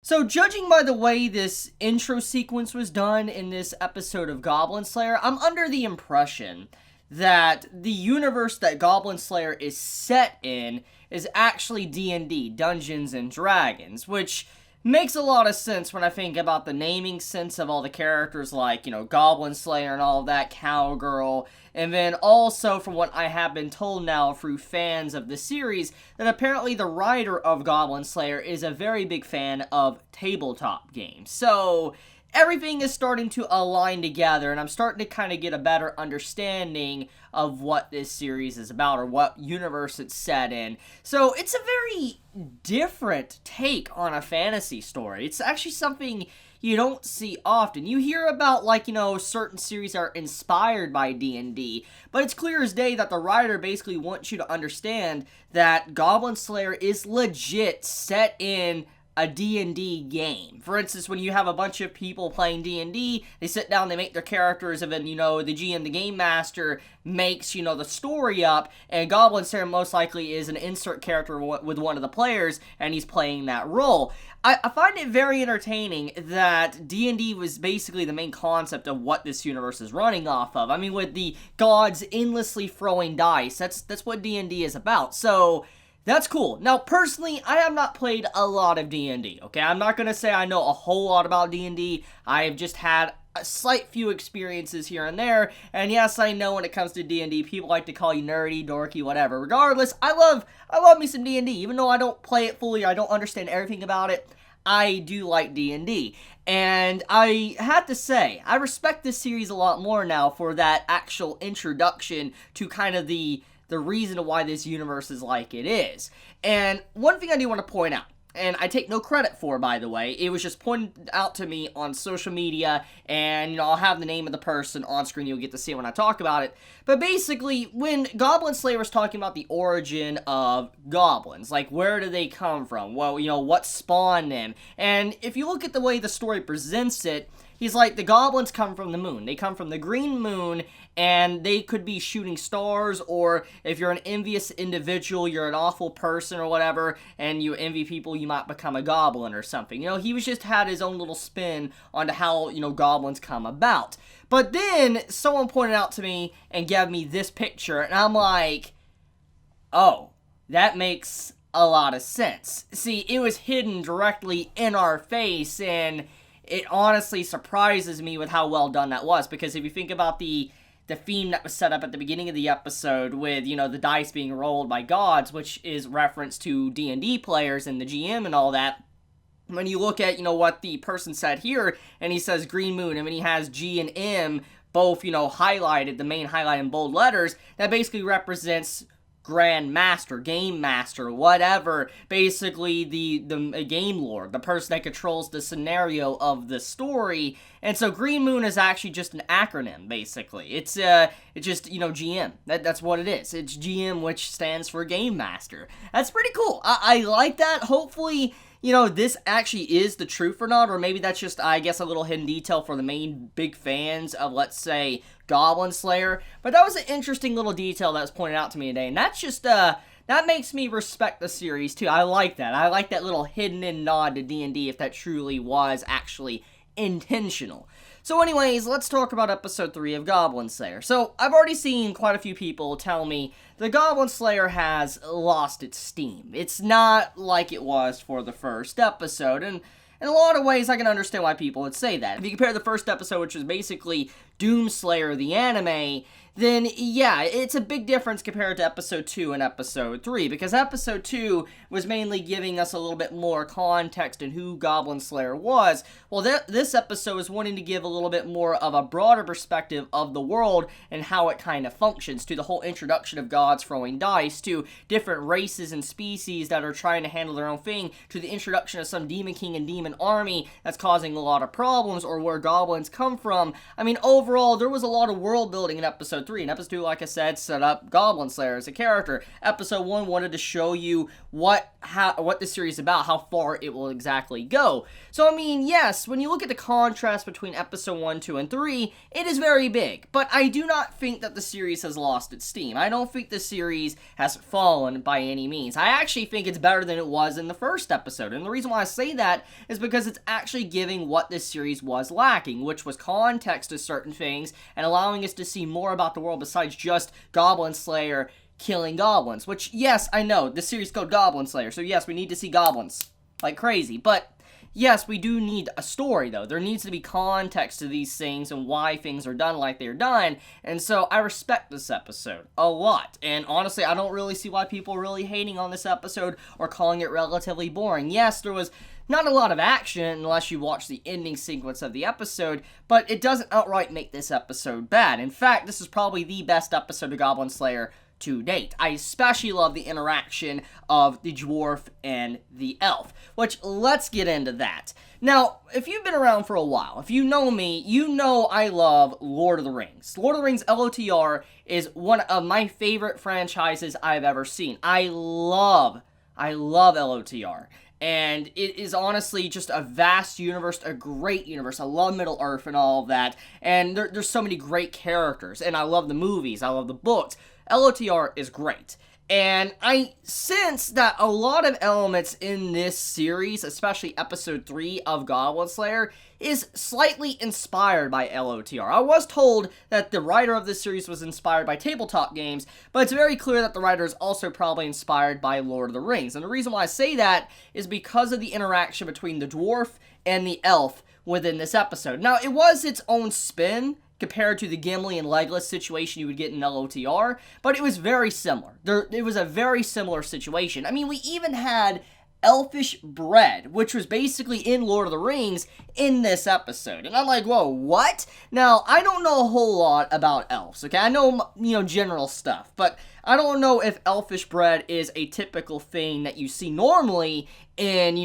So judging by the way this intro sequence was done in this episode of Goblin Slayer, I'm under the impression that the universe that Goblin Slayer is set in is actually D&D, Dungeons and Dragons, which makes a lot of sense when I think about the naming sense of all the characters like, Goblin Slayer and all of that, Cowgirl, and then also from what I have been told now through fans of the series, that apparently the writer of Goblin Slayer is a very big fan of tabletop games. So everything is starting to align together, and I'm starting to kind of get a better understanding of what this series is about, or what universe it's set in. So it's a very different take on a fantasy story. It's actually something you don't see often. You hear about, certain series are inspired by D&D, but it's clear as day that the writer basically wants you to understand that Goblin Slayer is legit set in a D&D game. For instance, when you have a bunch of people playing D&D, they sit down, they make their characters, and then, the GM, the Game Master, makes, the story up, and Goblin Slayer most likely is an insert character with one of the players, and he's playing that role. I find it very entertaining that D&D was basically the main concept of what this universe is running off of. I mean, with the gods endlessly throwing dice, that's what D&D is about. So that's cool. Now, personally, I have not played a lot of D&D, okay? I'm not going to say I know a whole lot about D&D. I have just had a slight few experiences here and there, and yes, I know when it comes to D&D, people like to call you nerdy, dorky, whatever. Regardless, I love me some D&D. Even though I don't play it fully, I don't understand everything about it, I do like D&D. And I have to say, I respect this series a lot more now for that actual introduction to kind of the reason why this universe is like it is. And one thing I do want to point out, and I take no credit for, by the way, it was just pointed out to me on social media, and, I'll have the name of the person on screen, you'll get to see it when I talk about it. But basically, when Goblin Slayer was talking about the origin of goblins, like, where do they come from? Well, what spawned them? And if you look at the way the story presents it, he's like, the goblins come from the moon. They come from the green moon, and they could be shooting stars, or if you're an envious individual, you're an awful person or whatever, and you envy people, you might become a goblin or something. He was just had his own little spin onto how, goblins come about. But then, someone pointed out to me and gave me this picture, and I'm like, oh, that makes a lot of sense. See, it was hidden directly in our face, and it honestly surprises me with how well done that was, because if you think about the theme that was set up at the beginning of the episode with, the dice being rolled by gods, which is reference to D&D players and the GM and all that, when you look at, what the person said here, and he says Green Moon, and when he has G and M both, highlighted, the main highlight in bold letters, that basically represents Grand Master, Game Master, whatever, basically the Game Lord, the person that controls the scenario of the story. And so Green Moon is actually just an acronym, basically. It's just, GM. That's what it is. It's GM, which stands for Game Master. That's pretty cool. I like that. Hopefully, this actually is the truth or not, or maybe that's just, I guess, a little hidden detail for the main big fans of, let's say, Goblin Slayer. But that was an interesting little detail that was pointed out to me today, and that's just, that makes me respect the series, too. I like that. I like that little hidden-in nod to D&D, if that truly was actually intentional. So anyways, let's talk about episode 3 of Goblin Slayer. So, I've already seen quite a few people tell me the Goblin Slayer has lost its steam. It's not like it was for the first episode, and in a lot of ways I can understand why people would say that. If you compare the first episode, which was basically Doom Slayer, the anime, then yeah, it's a big difference compared to episode 2 and episode 3, because episode 2 was mainly giving us a little bit more context in who Goblin Slayer was, while this episode is wanting to give a little bit more of a broader perspective of the world and how it kind of functions, to the whole introduction of gods throwing dice, to different races and species that are trying to handle their own thing, to the introduction of some demon king and demon army that's causing a lot of problems, or where goblins come from. I mean, overall, there was a lot of world building in episode 3. And episode 2, like I said, set up Goblin Slayer as a character. Episode 1 wanted to show you what the series is about, how far it will exactly go. So, I mean, yes, when you look at the contrast between episode 1, 2, and 3, it is very big. But I do not think that the series has lost its steam. I don't think the series has fallen by any means. I actually think it's better than it was in the first episode. And the reason why I say that is because it's actually giving what this series was lacking, which was context to certain things and allowing us to see more about the world besides just Goblin Slayer killing goblins. Which, yes, I know, the series is called Goblin Slayer, so yes, we need to see goblins like crazy. But yes, we do need a story, though. There needs to be context to these things and why things are done like they're done. And so I respect this episode a lot. And honestly, I don't really see why people are really hating on this episode or calling it relatively boring. Yes, there was not a lot of action unless you watch the ending sequence of the episode, but it doesn't outright make this episode bad. In fact, this is probably the best episode of Goblin Slayer to date. I especially love the interaction of the dwarf and the elf, which, let's get into that. Now, if you've been around for a while, if you know me, you know I love Lord of the Rings. Lord of the Rings LOTR is one of my favorite franchises I've ever seen. I love LOTR. And it is honestly just a vast universe, a great universe. I love Middle-earth and all of that. And there's so many great characters. And I love the movies. I love the books. LOTR is great. And I sense that a lot of elements in this series, especially episode 3 of Goblin Slayer, is slightly inspired by LOTR. I was told that the writer of this series was inspired by tabletop games, but it's very clear that the writer is also probably inspired by Lord of the Rings. And the reason why I say that is because of the interaction between the dwarf and the elf within this episode. Now, it was its own spin compared to the Gimli and Legolas situation you would get in LOTR, but it was very similar. It was a very similar situation. I mean, we even had elfish bread, which was basically in Lord of the Rings, in this episode. And I'm like, whoa, what? Now, I don't know a whole lot about elves, okay? I know, general stuff, but I don't know if elfish bread is a typical thing that you see normally in,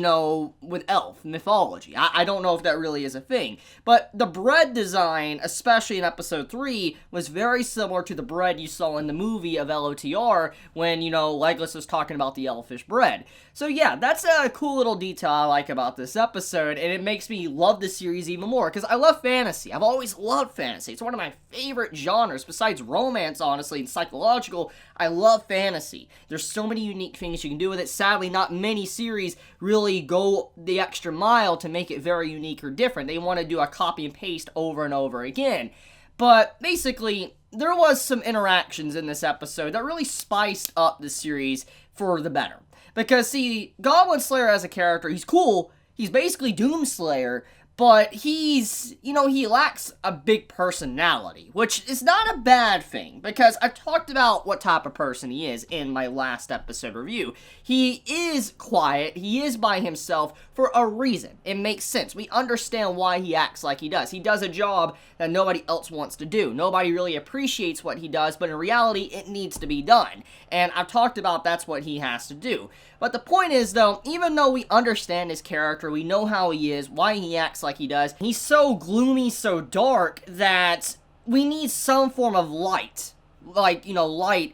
with elf mythology. I don't know if that really is a thing. But the bread design, especially in episode 3, was very similar to the bread you saw in the movie of LOTR when, Legolas was talking about the elfish bread. So yeah, that's a cool little detail I like about this episode, and it makes me love the series even more, because I love fantasy. I've always loved fantasy. It's one of my favorite genres, besides romance, honestly, and psychological. I love fantasy. There's so many unique things you can do with it. Sadly, not many series really go the extra mile to make it very unique or different. They want to do a copy and paste over and over again. But basically, there was some interactions in this episode that really spiced up the series for the better. Because, see, Goblin Slayer as a character, he's cool. He's basically Doomslayer, but he's, he lacks a big personality, which is not a bad thing, because I've talked about what type of person he is in my last episode review. He is quiet, he is by himself for a reason. It makes sense. We understand why he acts like he does. He does a job that nobody else wants to do. Nobody really appreciates what he does, but in reality, it needs to be done. And I've talked about that's what he has to do. But the point is, though, even though we understand his character, we know how he is, why he acts like he does, he's so gloomy, so dark, that we need some form of light. Light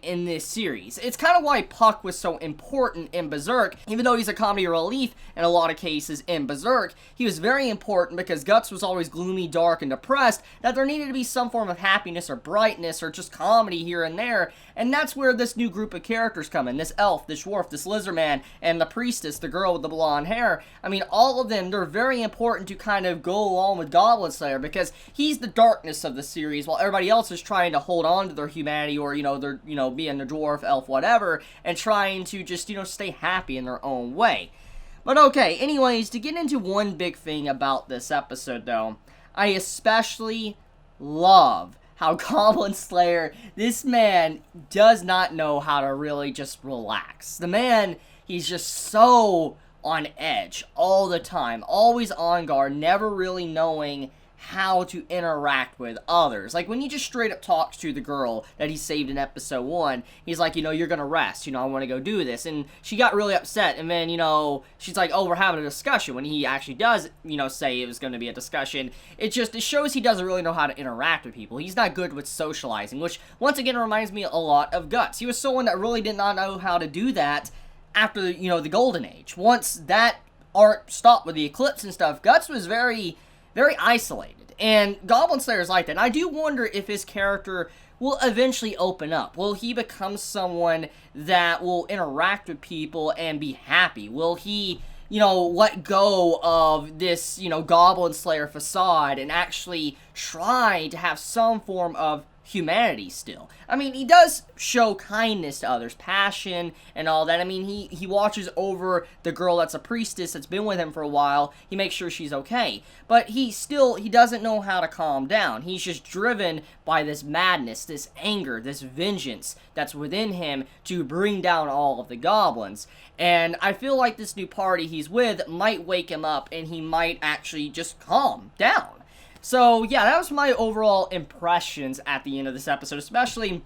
in this series. It's kind of why Puck was so important in Berserk. Even though he's a comedy relief in a lot of cases in Berserk, he was very important because Guts was always gloomy, dark, and depressed, that there needed to be some form of happiness or brightness or just comedy here and there. And that's where this new group of characters come in. This elf, this dwarf, this lizard man, and the priestess, the girl with the blonde hair. I mean, all of them, they're very important to kind of go along with Goblin Slayer, because he's the darkness of the series while everybody else is trying to hold on to their humanity, or, they're, being the dwarf, elf, whatever, and trying to just, stay happy in their own way. But okay, anyways, to get into one big thing about this episode, though, I especially love how Goblin Slayer, this man does not know how to really just relax. The man, he's just so on edge all the time, always on guard, never really knowing how to interact with others. Like, when he just straight up talks to the girl that he saved in episode 1, he's like, you're gonna rest, I want to go do this. And she got really upset, and then, she's like, oh, we're having a discussion. When he actually does, say it was going to be a discussion, it shows he doesn't really know how to interact with people. He's not good with socializing, which, once again, reminds me a lot of Guts. He was someone that really did not know how to do that after, the Golden Age. Once that art stopped with the Eclipse and stuff, Guts was very, very isolated. And Goblin Slayer's like that. And I do wonder if his character will eventually open up. Will he become someone that will interact with people and be happy? Will he, let go of this, Goblin Slayer facade and actually try to have some form of humanity still? I mean, he does show kindness to others, passion and all that. I mean, he watches over the girl that's a priestess that's been with him for a while. He makes sure she's okay. But he doesn't know how to calm down. He's just driven by this madness, this anger, this vengeance that's within him to bring down all of the goblins. And I feel like this new party he's with might wake him up, and he might actually just calm down. So, yeah, that was my overall impressions at the end of this episode, especially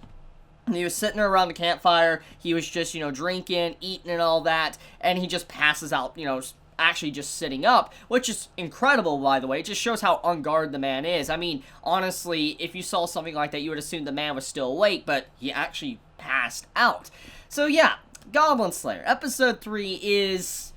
when he was sitting there around the campfire. He was just, drinking, eating, and all that, and he just passes out, actually just sitting up, which is incredible, by the way. It just shows how on guard the man is. I mean, honestly, if you saw something like that, you would assume the man was still awake, but he actually passed out. So, yeah, Goblin Slayer. Episode 3 is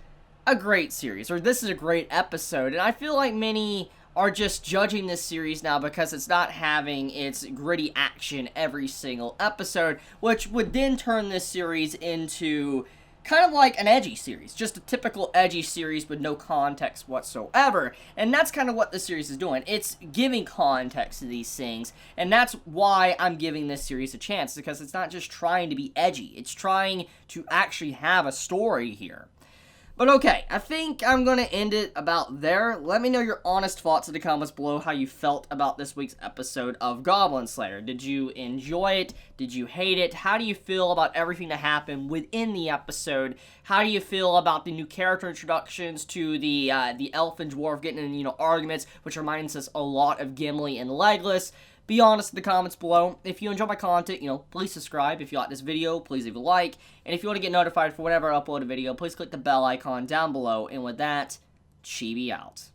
a great series, or this is a great episode, and I feel like many are just judging this series now because it's not having its gritty action every single episode, which would then turn this series into kind of like an edgy series, just a typical edgy series with no context whatsoever. And that's kind of what the series is doing. It's giving context to these things, and that's why I'm giving this series a chance, because it's not just trying to be edgy, it's trying to actually have a story here. But okay, I think I'm going to end it about there. Let me know your honest thoughts in the comments below, how you felt about this week's episode of Goblin Slayer. Did you enjoy it? Did you hate it? How do you feel about everything that happened within the episode? How do you feel about the new character introductions to the elf and dwarf getting in, arguments, which reminds us a lot of Gimli and Legolas? Be honest in the comments below. If you enjoy my content, please subscribe. If you like this video, please leave a like. And if you want to get notified for whenever I upload a video, please click the bell icon down below. And with that, Chibi out.